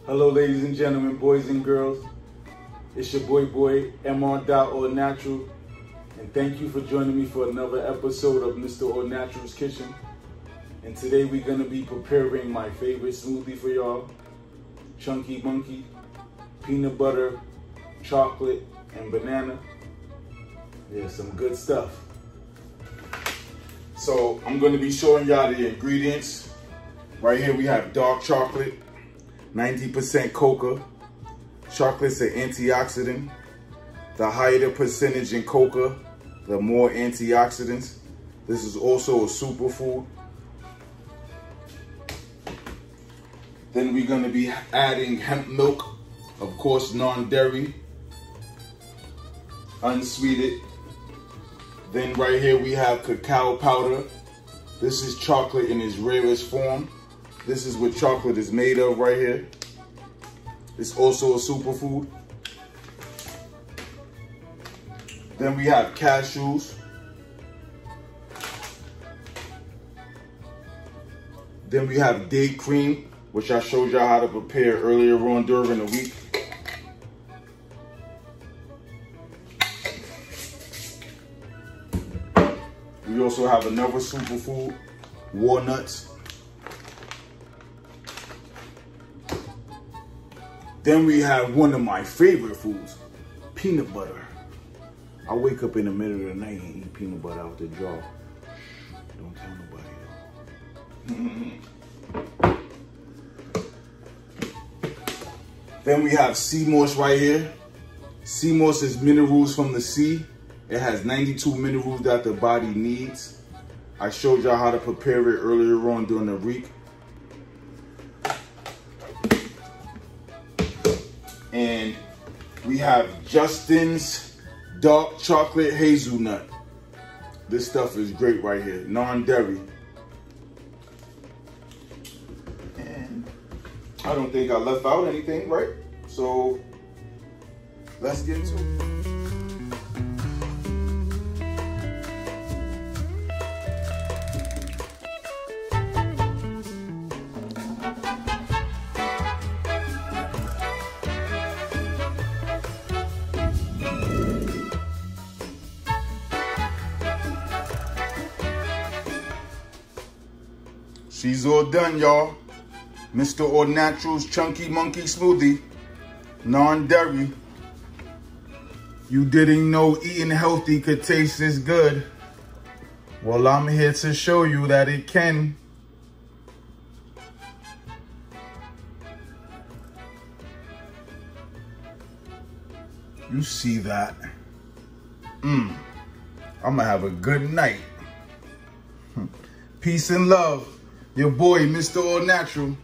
Hello, ladies and gentlemen, boys and girls. It's your boy, MR All Natural, and thank you for joining me for another episode of Mr. All Natural's Kitchen. And today we're gonna be preparing my favorite smoothie for y'all: Chunky Monkey, peanut butter, chocolate, and banana. Yeah, some good stuff. So I'm gonna be showing y'all the ingredients. Right here we have dark chocolate, 90% cocoa. Chocolate's an antioxidant. The higher the percentage in cocoa, the more antioxidants. This is also a superfood. Then we're gonna be adding hemp milk, of course non-dairy, unsweetened. Then right here we have cacao powder. This is chocolate in its rarest form. This is what chocolate is made of right here. It's also a superfood. Then we have cashews. Then we have date cream, which I showed y'all how to prepare earlier on during the week. We also have another superfood, walnuts. Then we have one of my favorite foods, peanut butter. I wake up in the middle of the night and eat peanut butter out the jar. Don't tell nobody though. Then we have sea moss right here. Sea moss is minerals from the sea. It has 92 minerals that the body needs. I showed y'all how to prepare it earlier on during the week. And we have Justin's dark chocolate hazelnut. This stuff is great right here, non-dairy. And I don't think I left out anything, right? So let's get into it. She's all done, y'all. Mr. All Natural's Chunky Monkey Smoothie, non-dairy. You didn't know eating healthy could taste this good. Well, I'm here to show you that it can. You see that? I'm gonna have a good night. Peace and love. Your boy, Mr. All Natural.